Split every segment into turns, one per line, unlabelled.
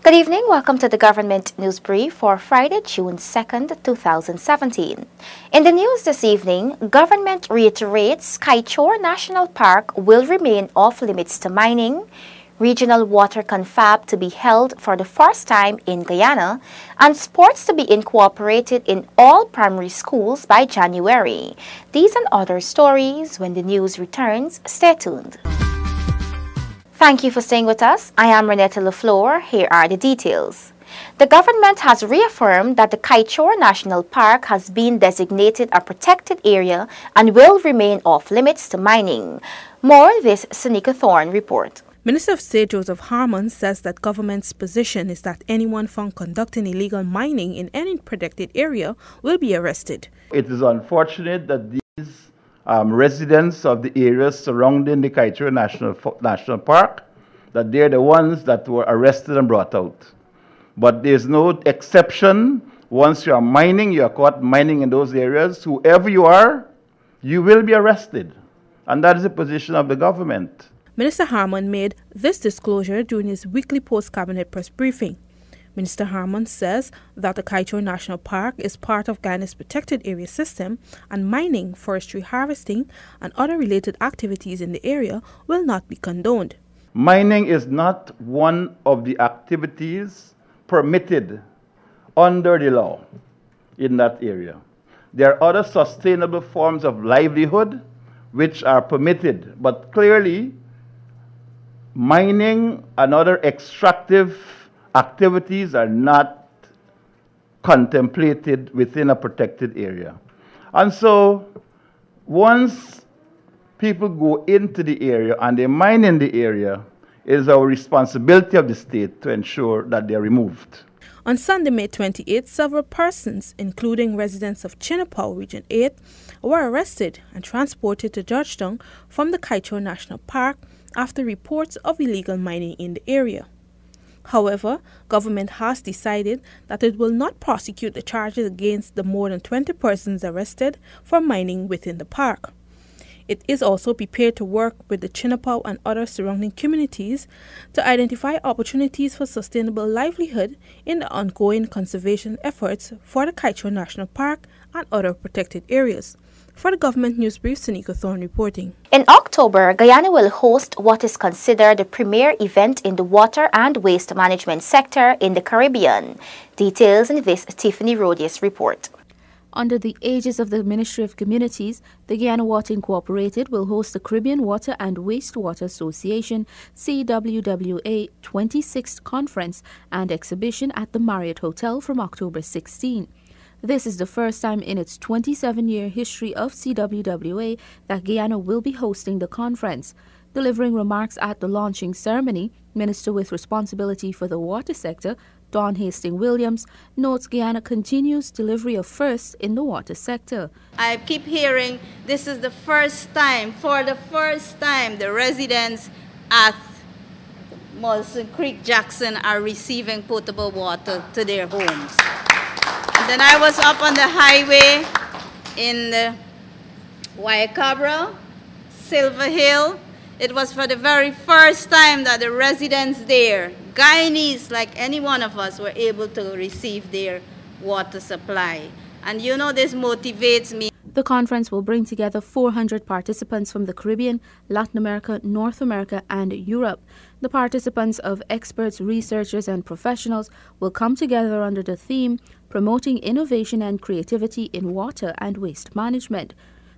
Good evening. Welcome to the Government News Brief for Friday, June 2nd, 2017. In the news this evening, government reiterates Kaieteur National Park will remain off limits to mining, regional water confab to be held for the first time in Guyana, and sports to be incorporated in all primary schools by January. These and other stories when the news returns. Stay tuned. Thank you for staying with us. I am Renetta Lafleur. Here are the details. The government has reaffirmed that the Kaieteur National Park has been designated a protected area and will remain off limits to mining. More this Senika Thorne report.
Minister of State Joseph Harmon says that government's position is that anyone found conducting illegal mining in any protected area will be arrested.
It is unfortunate that these residents of the areas surrounding the Kaieteur National Park, that they're the ones that were arrested and brought out. But there's no exception. Once you are mining, you are caught mining in those areas, whoever you are, you will be arrested. And that is the position of the government.
Minister Harmon made this disclosure during his weekly post-cabinet press briefing. Minister Harmon says that the Kaieteur National Park is part of Guyana's protected area system, and mining, forestry harvesting, and other related activities in the area will not be condoned.
Mining is not one of the activities permitted under the law in that area. There are other sustainable forms of livelihood which are permitted, but clearly mining and other extractive activities are not contemplated within a protected area. And so once people go into the area and they mine in the area, it is our responsibility of the state to ensure that they are removed.
On Sunday, May 28, several persons, including residents of Chinapau, Region 8, were arrested and transported to Georgetown from the Kaieteur National Park after reports of illegal mining in the area. However, government has decided that it will not prosecute the charges against the more than 20 persons arrested for mining within the park. It is also prepared to work with the Chinapau and other surrounding communities to identify opportunities for sustainable livelihood in the ongoing conservation efforts for the Kaieteur National Park and other protected areas. For the Government News Brief, Senika Thorne reporting.
In October, Guyana will host what is considered the premier event in the water and waste management sector in the Caribbean. Details in this Tiffany Rodius report.
Under the aegis of the Ministry of Communities, the Guyana Water Incorporated will host the Caribbean Water and Wastewater Association CWWA 26th Conference and Exhibition at the Marriott Hotel from October 16. This is the first time in its 27-year history of CWWA that Guyana will be hosting the conference. Delivering remarks at the launching ceremony, Minister with responsibility for the water sector, Don Hastings-Williams, notes Guyana continues delivery of firsts in the water sector.
I keep hearing this is the first time, for the first time, the residents at Molson Creek Jackson are receiving potable water to their homes. And then I was up on the highway in the Waikabra, Silver Hill. It was for the very first time that the residents there, Guyanese like any one of us, were able to receive their water supply. And you know, this motivates me.
The conference will bring together 400 participants from the Caribbean, Latin America, North America, and Europe. The participants of experts, researchers, and professionals will come together under the theme Promoting Innovation and Creativity in Water and Waste Management.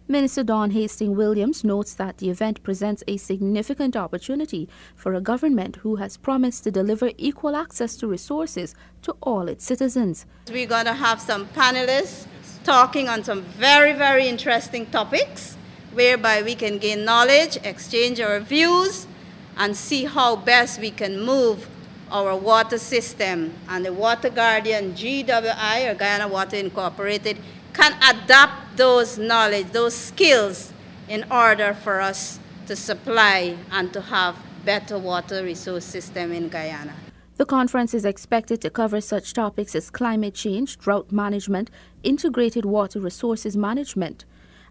Minister Don Hastings-Williams notes that the event presents a significant opportunity for a government who has promised to deliver equal access to resources to all its citizens.
We're going to have some panelists talking on some very, very interesting topics, whereby we can gain knowledge, exchange our views, and see how best we can move our water system. And the Water Guardian, GWI, or Guyana Water Incorporated, can adapt those knowledge, those skills, in order for us to supply and to have better water resource system in Guyana.
The conference is expected to cover such topics as climate change, drought management, integrated water resources management,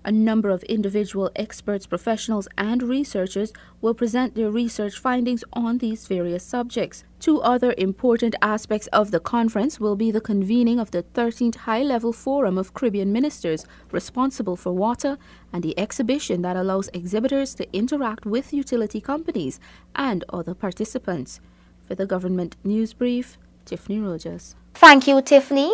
A number of individual experts, professionals, and researchers will present their research findings on these various subjects. Two other important aspects of the conference will be the convening of the 13th High-Level Forum of Caribbean Ministers responsible for water and the exhibition that allows exhibitors to interact with utility companies and other participants. For the Government News Brief, Tiffany Rogers.
Thank you, Tiffany.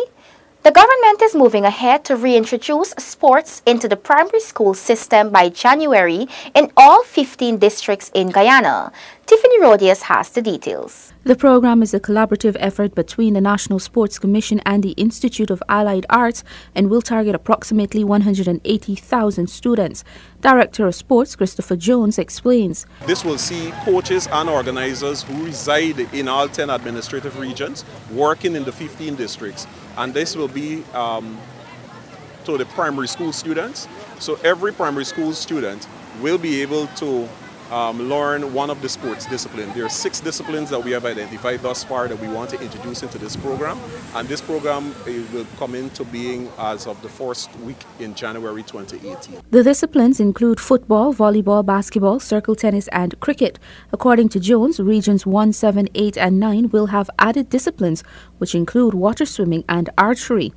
The government is moving ahead to reintroduce sports into the primary school system by January in all 15 districts in Guyana. Tiffany Rodius has the details.
The program is a collaborative effort between the National Sports Commission and the Institute of Allied Arts and will target approximately 180,000 students. Director of Sports Christopher Jones explains.
This will see coaches and organizers who reside in all 10 administrative regions working in the 15 districts. And this will be to the primary school students. So every primary school student will be able to learn one of the sports disciplines. There are 6 disciplines that we have identified thus far that we want to introduce into this program. And this program will come into being as of the first week in January 2018.
The disciplines include football, volleyball, basketball, circle tennis, and cricket. According to Jones, regions 1, 7, 8, and 9 will have added disciplines, which include water swimming and archery.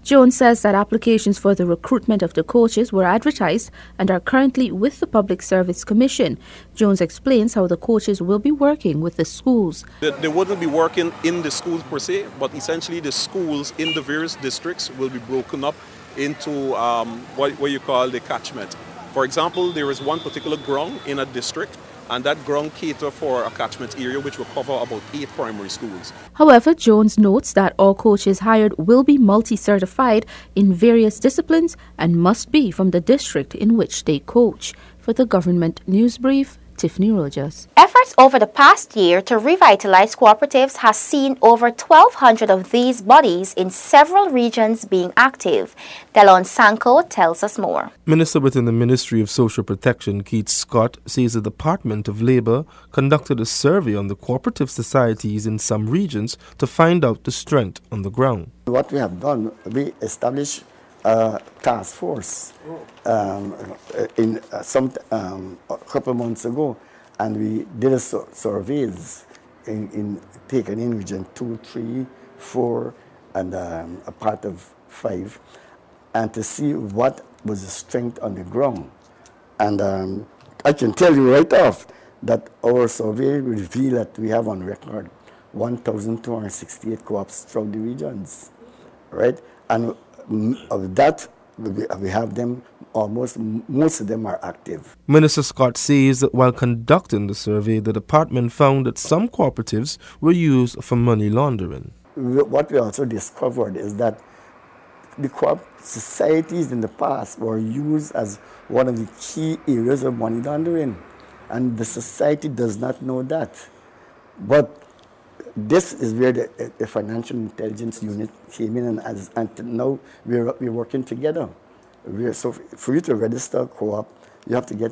Jones says that applications for the recruitment of the coaches were advertised and are currently with the Public Service Commission. Jones explains how the coaches will be working with the schools.
They wouldn't be working in the schools per se, but essentially the schools in the various districts will be broken up into what you call the catchment. For example, there is one particular ground in a district, and that ground caters for a catchment area which will cover about 8 primary schools.
However, Jones notes that all coaches hired will be multi-certified in various disciplines and must be from the district in which they coach. For the Government News Brief, Tiffany Rogers.
Efforts over the past year to revitalize cooperatives has seen over 1,200 of these bodies in several regions being active. Delon Sanko tells us more.
Minister within the Ministry of Social Protection, Keith Scott, says the Department of Labour conducted a survey on the cooperative societies in some regions to find out the strength on the ground.
What we have done, we established a task force in a couple months ago, and we did surveys taken in region 2, 3, 4, and a part of 5, and to see what was the strength on the ground. And I can tell you right off that our survey revealed that we have on record 1,268 co-ops throughout the regions, right? And of that, we have them most of them are active.
Minister Scott says that while conducting the survey, the department found that some cooperatives were used for money laundering.
What we also discovered is that the societies in the past were used as one of the key areas of money laundering, and the society does not know that. But this is where the Financial Intelligence Unit came in, and now we're working together. So for you to register a co-op, you have to get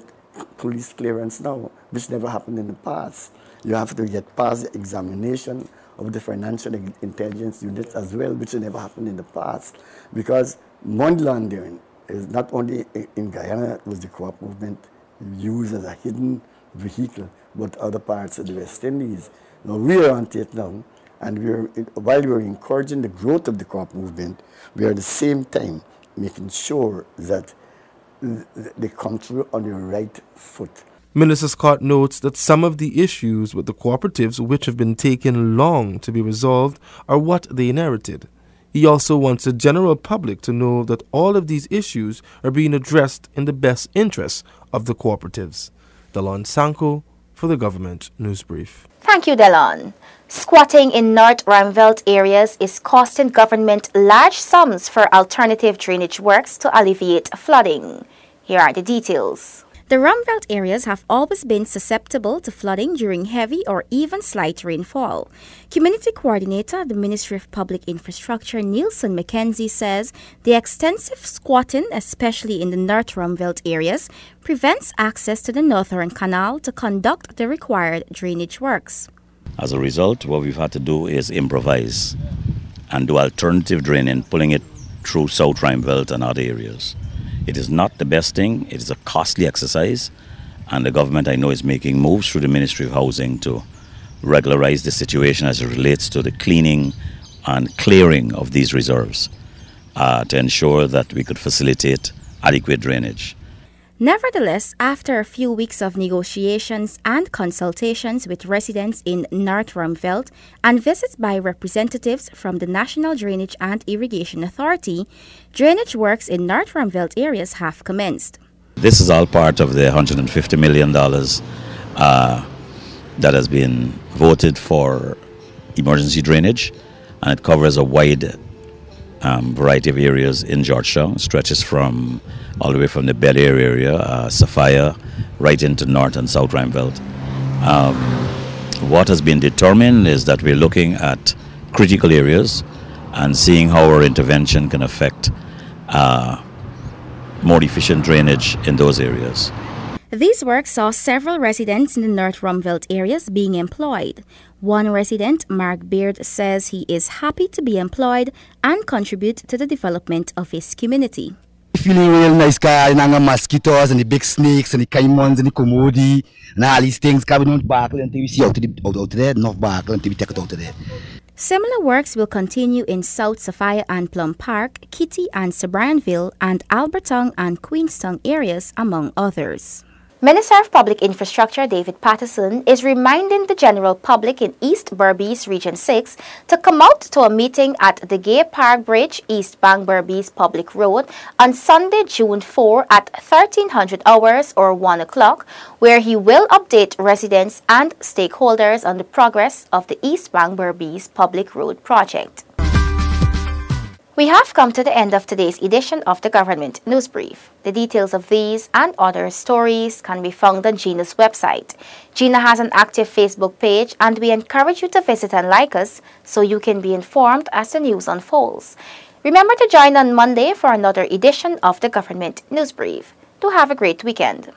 police clearance now, which never happened in the past. You have to get past the examination of the Financial Intelligence Unit as well, which never happened in the past. Because money laundering is not only in Guyana, was the co-op movement used as a hidden vehicle, but other parts of the West Indies. Now we are on it now, and while we're encouraging the growth of the co-op movement, we are at the same time making sure that they come through on the right foot.
Minister Scott notes that some of the issues with the cooperatives which have been taking long to be resolved are what they inherited. He also wants the general public to know that all of these issues are being addressed in the best interests of the cooperatives. Delon Sanko for the Government News Brief.
Thank you, Delon. Squatting in North Ramveld areas is costing government large sums for alternative drainage works to alleviate flooding. Here are the details. The Ramveld areas have always been susceptible to flooding during heavy or even slight rainfall. Community Coordinator at the Ministry of Public Infrastructure, Nielsen McKenzie, says the extensive squatting, especially in the North Ramveld areas, prevents access to the Northern Canal to conduct the required drainage works.
As a result, what we've had to do is improvise and do alternative draining, pulling it through South Ramveld and other areas. It is not the best thing. It is a costly exercise. And the government, I know, is making moves through the Ministry of Housing to regularize the situation as it relates to the cleaning and clearing of these reserves to ensure that we could facilitate adequate drainage.
Nevertheless, after a few weeks of negotiations and consultations with residents in North Ruimveldt and visits by representatives from the National Drainage and Irrigation Authority, drainage works in North Ruimveldt areas have commenced.
This is all part of the $150 million that has been voted for emergency drainage, and it covers a wide variety of areas in Georgetown. It stretches from all the way from the Bel Air area, Sophia, right into North and South Ruimveldt. What has been determined is that we're looking at critical areas and seeing how our intervention can affect more efficient drainage in those areas.
These works saw several residents in the North Ruimveldt areas being employed. One resident, Mark Beard, says he is happy to be employed and contribute to the development of his community.
Feeling real nice, guy, and the mosquitoes and the big snakes and the caimans and the commodity and all these things. We don't barkle until we see out there, not barkle until we take it out of there.
Similar works will continue in South Sophia and Plum Park, Kitty and Sobrianville, and Alberton and Queenstown areas, among others. Minister of Public Infrastructure David Patterson is reminding the general public in East Berbice Region 6 to come out to a meeting at the Gay Park Bridge, East Bank Berbice Public Road on Sunday, June 4 at 1300 hours or 1 o'clock, where he will update residents and stakeholders on the progress of the East Bank Berbice Public Road project. We have come to the end of today's edition of the Government News Brief. The details of these and other stories can be found on GINA's website. GINA has an active Facebook page, and we encourage you to visit and like us so you can be informed as the news unfolds. Remember to join on Monday for another edition of the Government News Brief. Do have a great weekend.